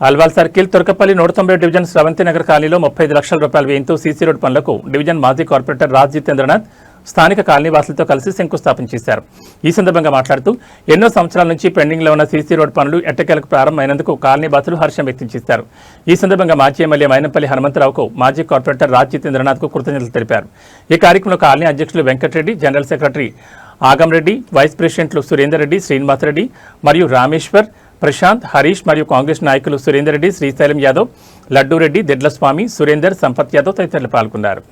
Alwal circle Turkapalli 190 division Sravanthi Nagar కాలనీలో 35 లక్షల రూపాయల వ్యయంతో సీసీ రోడ్ పనులకు డివిజన్ మాజీ కార్పొరేటర్ రాజ్ జితేంద్రనాథ్ స్థానిక కాలనీ వాసులతో కలిసి శంకుస్థాపన చేశారు. ఈ సందర్భంగా మాట్లాడుతూ ఎన్నో సంవత్సరాల నుంచి పెండింగ్లో ఉన్న సీసీ రోడ్ పనులు ఎట్టకేలకు ప్రారంభమైనందుకు కాలనీ వాసులు హర్షం వ్యక్తం చేశారు. ఈ సందర్భంగా మాజీ ఎమ్మెల్యే మైనంపల్లి హనుమంతరావుకు మాజీ కార్పొరేటర్ రాజ్ జితేంద్రనాథ్కు కృతజ్ఞతలు తెలిపారు. ఈ కార్యక్రమంలో కాలనీ అధ్యక్షులు Venkatareddy, general secretary Agamreddy, vice ప్రెసిడెంట్లు సురేందర్ రెడ్డి, శ్రీనివాసరెడ్డి మరియు రామేశ్వర్, ప్రశాంత్, హరీష్ మరియు కాంగ్రెస్ నాయకులు సురేందర్ రెడ్డి, శ్రీశైలం యాదవ్, లడ్డూరెడ్డి, దెడ్లస్వామి, సురేందర్, సంపత్ యాదవ్ తదితరులు పాల్గొన్నారు.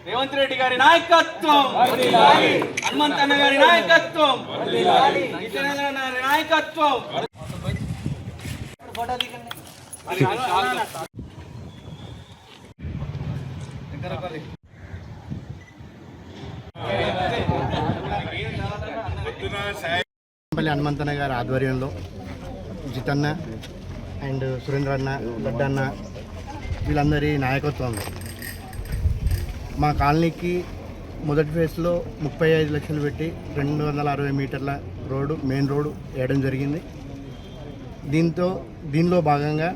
రేవంత్ రెడ్డి గారి నాయకత్వం, హనుమంతన్న గారి నాయకత్వం, జితేంద్ర గారి నాయకత్వం. హనుమంతన్న గారి ఆధ్వర్యంలో జితన్న అండ్ సురేంద్ర అన్న, లడ్డన్న వీళ్ళందరి నాయకత్వంలో మా కాలనీకి మొదటి ఫేజ్లో 35 లక్షలు పెట్టి 260 మీటర్ల రోడ్డు, మెయిన్ రోడ్డు వేయడం జరిగింది. దీనిలో భాగంగా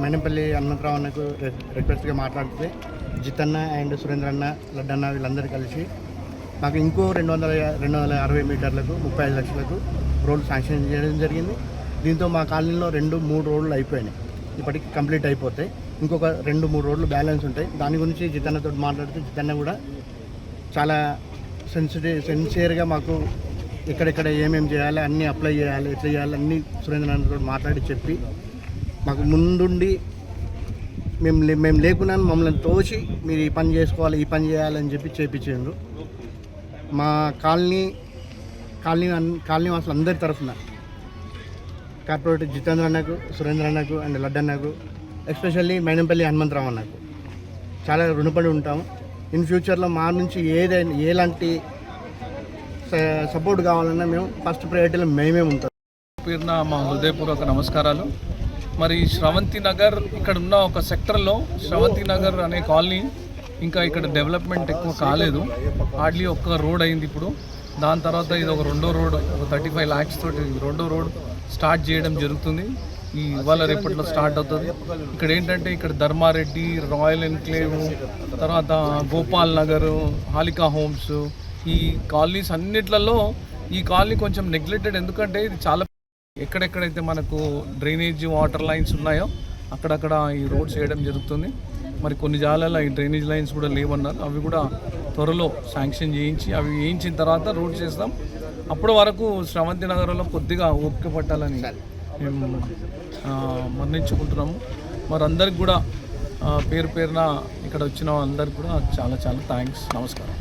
మైనంపల్లి హనుమంతరావు అన్నకు రిక్వెస్ట్గా మాట్లాడితే జితన్న అండ్ సురేంద్ర అన్న, లడ్డన్న వీళ్ళందరూ కలిసి మాకు ఇంకో 260 మీటర్లకు 35 లక్షలకు రోడ్లు శాంక్షన్ చేయడం జరిగింది. దీంతో మా కాలనీలో 2-3 రోడ్లు అయిపోయినాయి. ఇప్పటికి కంప్లీట్ అయిపోతాయి. ఇంకొక 2-3 రోడ్లు బ్యాలెన్స్ ఉంటాయి. దాని గురించి జితన్నతో మాట్లాడితే జితన్న కూడా చాలా సిన్సియర్గా మాకు ఎక్కడెక్కడ ఏమేమి చేయాలి, అన్నీ అప్లై చేయాలి, ఎట్లా చేయాలి అన్నీ సురేంద్రనాథ్తో మాట్లాడి చెప్పి మాకు ముందుండి మేము లేకున్నా మమ్మల్ని తోచి మీరు ఈ పని చేసుకోవాలి, ఈ పని చేయాలని చెప్పి చేయించారు. మా కాలనీ వాసులు అందరి తరఫున కార్పొరేటర్ జితేంద్ర అన్నకు, సురేంద్ర అన్నకు అండ్ లడ్డన్నకు, ఎస్పెషల్లీ మైనంపల్లి హనుమంతరావు అన్నకు చాలా రుణపడి ఉంటాము. ఇన్ ఫ్యూచర్లో మా నుంచి ఎలాంటి సపోర్ట్ కావాలన్నా మేము ఫస్ట్ ప్రయారిటీలో మేమే ఉంటాం. పేరున మా హృదయపూర్వక నమస్కారాలు. మరి శ్రవంతి నగర్ ఇక్కడ ఉన్న ఒక సెక్టర్లో శ్రవంతి నగర్ అనే కాలనీ ఇంకా ఇక్కడ డెవలప్మెంట్ ఎక్కువ కాలేదు. హార్డ్లీ ఒక్క రోడ్ అయింది ఇప్పుడు. దాని తర్వాత ఇది ఒక రెండో రోడ్, ఒక 35 lakhs తోటి రెండో రోడ్ స్టార్ట్ చేయడం జరుగుతుంది. ఇవాళ రేపట్లో స్టార్ట్ అవుతుంది. ఇక్కడ ఏంటంటే ఇక్కడ ధర్మారెడ్డి, రాయల్ ఎన్క్లేవ్, తర్వాత గోపాల్ నగర్, హాలికా హోమ్స్, ఈ కాలనీస్ అన్నిట్లలో ఈ కాలనీ కొంచెం నెగ్లెక్టెడ్. ఎందుకంటే ఇది చాలా ఎక్కడెక్కడైతే మనకు డ్రైనేజ్ వాటర్ లైన్స్ ఉన్నాయో అక్కడక్కడ ఈ రోడ్స్ వేయడం జరుగుతుంది. మరి కొన్ని జాగాలలో ఈ డ్రైనేజ్ లైన్స్ కూడా లేవన్నారు. అవి కూడా త్వరలో శాంక్షన్ చేయించి అవి వేయించిన తర్వాత రోడ్ చేస్తాం. అప్పటి వరకు శ్రవంతి నగరంలో కొద్దిగా ఓపిక పట్టాలని మేము మరణించుకుంటున్నాము. మరి అందరికి కూడా పేరున ఇక్కడ వచ్చిన అందరికి కూడా చాలా థ్యాంక్స్, నమస్కారం.